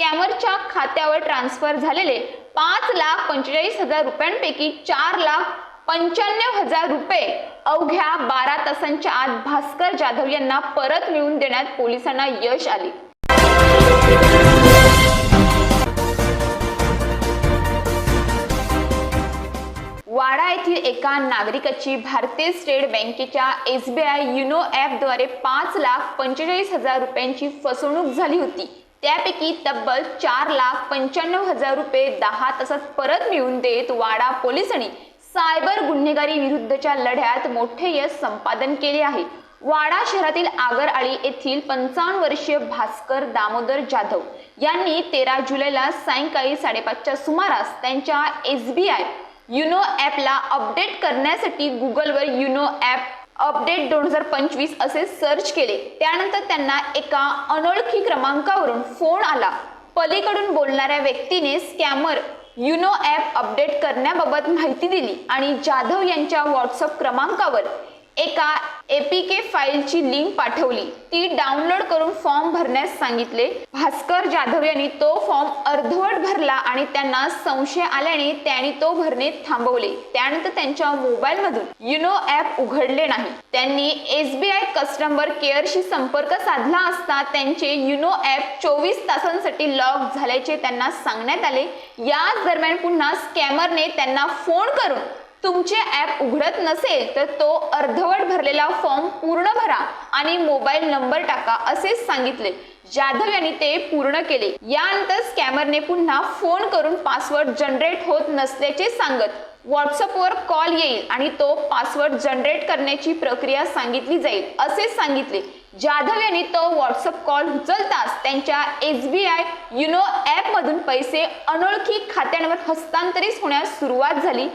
स्कॅमरच्या खात्यावर ट्रान्सफर झालेले 5,45,000 रुपयांपैकी 4,95,000 रुपये अवघ्या 12 तासांच्या आत भास्कर जाधव यांना परत मिळवून देण्यात पोलिसांना यश आले। वाडा येथील एका नागरिकाची भारतीय स्टेट बँकेच्या SBI युनो ॲपद्वारे 5,45,000 रुपयांची फसवणूक झाली होती। त्यापैकी तब्बल 4,95,000 रुपये 10 तासात परत मिळवून देत वाडा पोलिसांनी सायबर गुन्हेगारी विरुद्धच्या लढ्यात मोठे यश संपादन केले आहे। वाडा शहरातील आगरआळी येथील 55 वर्षीय भास्कर दामोदर जाधव यांनी 13 जुलैला सायंकाळी 5:30च्या सुमारास त्यांच्या SBI युनो ॲपला अपडेट करण्यासाठी गुगलवर युनो ॲप अपडेट 2025 असे सर्च केले। त्यानंतर त्यांना एका अनोळखी क्रमांकावरून फोन आला। पलीकडून बोलणाऱ्या व्यक्तीने स्कॅमर युनो ॲप अपडेट करण्याबाबत माहिती दिली आणि जाधव यांच्या व्हॉट्सअप क्रमांकावर एका APK फाईलची लिंक पाठवली। ती डाउनलोड करून फॉर्म भरण्यास सांगितले। भास्कर जाधव यांनी तो फॉर्म अर्धवट भरला आणि त्यांना संशय आल्याने त्यांनी तो भरणे थांबवले। त्यानंतर त्यांच्या मोबाईलमधून युनो ॲप उघडले नाही। त्यांनी SBI कस्टमर केअरशी संपर्क साधला असता त्यांचे युनो ॲप 24 तासांसाठी लॉक झाल्याचे त्यांना सांगण्यात आले। याच दरम्यान पुन्हा स्कॅमरने त्यांना फोन करून तुमचे ॲप उघडत नसेल तर तो अर्धवट भरलेला फॉर्म पूर्ण भरा आणि मोबाईल नंबर टाका असे सांगितले। जाधव यांनी ते पूर्ण केले। यानंतर स्कॅमरने पुन्हा फोन करून पासवर्ड जनरेट होत नसल्याचे सांगत व्हॉट्सअपवर कॉल येईल आणि तो पासवर्ड जनरेट करण्याची प्रक्रिया सांगितली जाईल असे सांगितले। जाधव यांनी तो व्हॉट्सअप कॉल उचलताच त्यांच्या SBI युनो ॲपमधून पैसे अनोळखी खात्यांवर हस्तांतरित होण्यास सुरुवात झाली।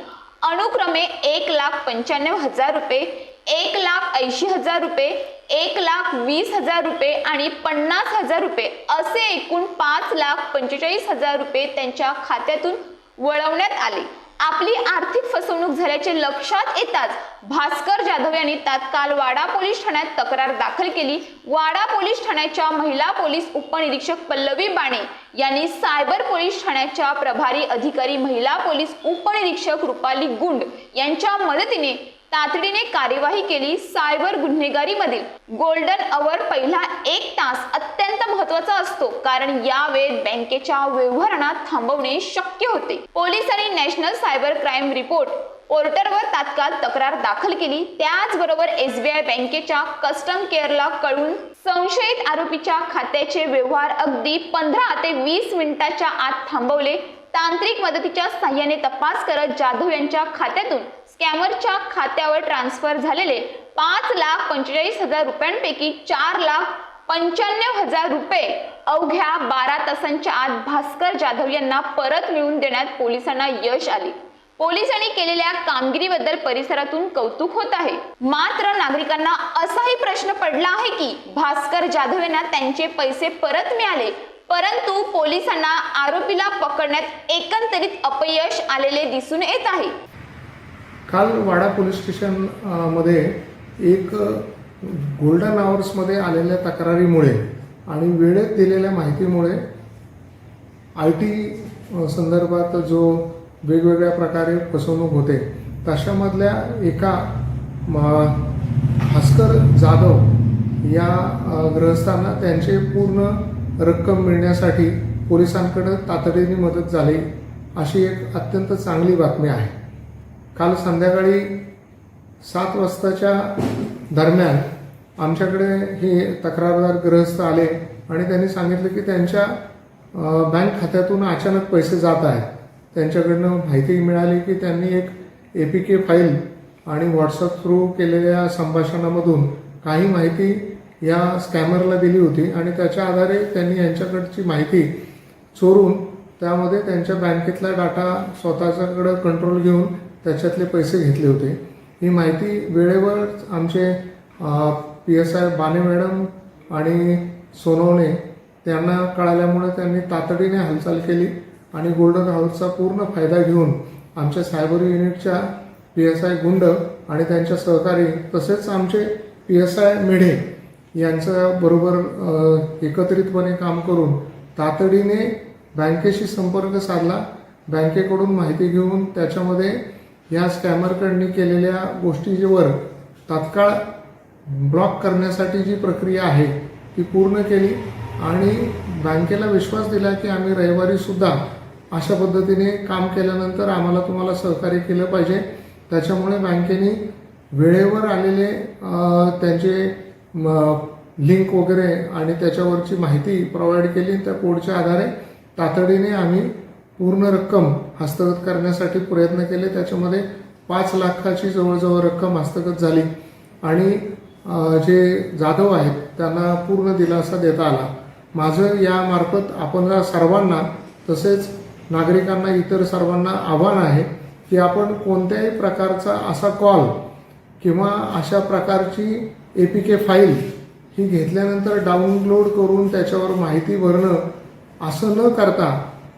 अनुक्रमे 1,95,000 रुपये, 1,80,000 रुपये, 1,20,000 रुपये आणि 50,000 रुपये असे एकूण 5,45,000 रुपये त्यांच्या खात्यातून वळवण्यात आले। आपली आर्थिक फसवणूक झाल्याचे लक्षात येताच भास्कर जाधव यांनी तात्काळ वाडा पोलीस ठाण्यात तक्रार दाखल केली। वाडा पोलीस ठाण्याच्या महिला पोलीस उपनिरीक्षक पल्लवी बाणे यांनी सायबर पोलीस ठाण्याच्या प्रभारी अधिकारी महिला पोलीस उपनिरीक्षक रुपाली गुंड यांच्या मदतीने तातडीने कार्यवाही केली। सायबर गुन्हेगारीमधील गोल्डन अवर पहिला 1 तास अत्यंत महत्त्वाचा असतो, कारण या वेळेत बँकेच्या व्यवहारांना थांबवणे शक्य होते। पोलिसांनी नॅशनल सायबर क्राईम रिपोर्ट पोर्टलवर तात्काळ तक्रार दाखल केली। त्याचबरोबर SBI बँकेच्या कस्टम केअरला कळून संशयित आरोपीच्या खात्याचे व्यवहार अगदी 15 ते 20 मिनिटांच्या आत थांबवले। तांत्रिक मदतीच्या सहाय्याने तपास करत जाधव यांच्या खात्यातून स्कॅमरच्या खात्यावर ट्रान्सफर झालेले 5,45,000 रुपयांपैकी 4,95,000 रुपये अवघ्या 12 तासांच्या आत भास्कर जाधव यांना परत मिळवून देण्यात पोलिसांना यश आले। पोलिसांनी केलेल्या कामगिरीबद्दल परिसरातून कौतुक होत आहे। मात्र नागरिकांना असाही प्रश्न पडला आहे की भास्कर जाधव यांना त्यांचे पैसे परत मिळाले, परंतु पोलिसांना आरोपीला पकडण्यात एकंदरीत अपयश आलेले दिसून येत आहे। काल वाडा पोलीस स्टेशन मध्ये एक गोल्डन आवर्समध्ये आलेल्या तक्रारीमुळे आणि वेळेत दिलेल्या माहितीमुळे IT संदर्भात जो वेगवेगळ्या प्रकारे फसवणूक होते तशामधल्या एका भास्कर जाधव या ग्रहस्थांना त्यांचे पूर्ण रक्कम मिळण्यासाठी पोलिसांकडे तातडीने मदत झाली अशी एक अत्यंत चांगली बातमी आहे। काल संध्याकाळी 7 वाजताच्या दरम्यान आमच्याकडे हे तक्रारदार ग्रहस्थ आले आणि त्यांनी सांगितले की त्यांच्या बँक खात्यातून अचानक पैसे जात आहेत। त्यांच्याकडनं माहिती मिळाली की त्यांनी एक APK फाईल आणि व्हॉट्सअप थ्रू केलेल्या संभाषणामधून काही माहिती या स्कॅमरला दिली होती आणि त्याच्या आधारे त्यांनी यांच्याकडची माहिती चोरून त्यामध्ये त्यांच्या बँकेतला डाटा स्वतःच्याकडे कंट्रोल घेऊन त्याच्यातले पैसे घेतले होते। ही माहिती वेळेवर आमचे PSI बाने मॅडम आणि सोनवणे त्यांना कळाल्यामुळे त्यांनी तातडीने हालचाल केली आणि गोल्डन हाऊसचा पूर्ण फायदा घेऊन आमच्या सायबर युनिटच्या PSI गुंड आणि त्यांच्या सहकारी तसेच आमचे PSI मेढे यांच्या बरोबर एकत्रितपणे काम करून तातडीने बँकेशी संपर्क साधला, बँकेकडून माहिती घेऊन त्याच्यामध्ये या स्कॅमरकडनी केलेल्या गोष्टीवर तात्काळ ब्लॉक करण्यासाठी जी प्रक्रिया आहे ती पूर्ण केली आणि बँकेला विश्वास दिला की आम्ही रविवारी सुद्धा अशा पद्धतीने काम केल्यानंतर आम्हाला तुम्हाला सहकार्य केलं पाहिजे. त्याच्यामुळे बँकेने वेळेवर आलेले त्यांचे लिंक वगैरे आणि त्याच्यावरची माहिती प्रोव्हाइड केली. त्या कोडच्या आधारे तातडीने आम्ही पूर्ण रक्कम हस्तगत करण्यासाठी प्रयत्न केले. त्याच्यामध्ये 5 लाखाची जवळजवळ रक्कम हस्तगत झाली आणि जे जाधव आहेत त्यांना पूर्ण दिलासा देता आला. माझं यामार्फत आपण सर्वांना तसेच नागरिकांना इतर सर्वांना आव्हान आहे की आपण कोणत्याही प्रकारचा असा कॉल किंवा अशा प्रकारची APK फाईल ही घेतल्यानंतर डाउनलोड करून त्याच्यावर माहिती भरणं असं न करता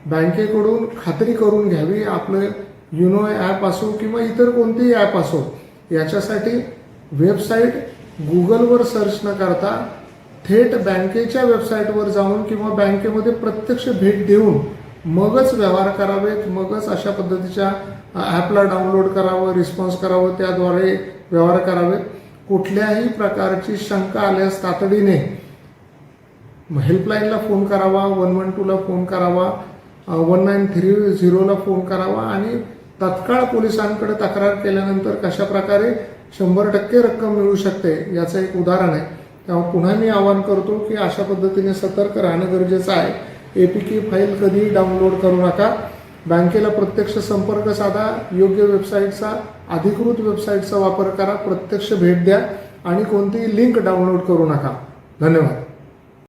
बँकेकडून खात्री करून घ्यावी. आपलं युनो ॲप असो किंवा इतर कोणतेही ॲप असो, याच्यासाठी वेबसाईट गुगलवर सर्च न करता थेट बँकेच्या वेबसाईटवर जाऊन किंवा बँकेमध्ये प्रत्यक्ष भेट देऊन मगच व्यवहार करावेत, मगच अशा पद्धतीच्या ॲपला डाउनलोड करावं, रिस्पॉन्स करावं, त्याद्वारे व्यवहार करावेत. कुठल्याही प्रकारची शंका आल्यास तातडीने हेल्पलाईनला फोन करावा, 112ला फोन करावा, 1930ला फोन करावा आणि तत्काळ पोलिसांकडे तक्रार केल्यानंतर कशा प्रकारे 100% रक्कम मिळू शकते याचं एक उदाहरण आहे. तेव्हा पुन्हा मी आवाहन करतो की अशा पद्धतीने सतर्क राहणं गरजेचं आहे. APK फाईल कधीही डाउनलोड करू नका. बँकेला प्रत्यक्ष संपर्क साधा, योग्य वेबसाईटचा, अधिकृत वेबसाईटचा वापर करा, प्रत्यक्ष भेट द्या आणि कोणतीही लिंक डाउनलोड करू नका. धन्यवाद.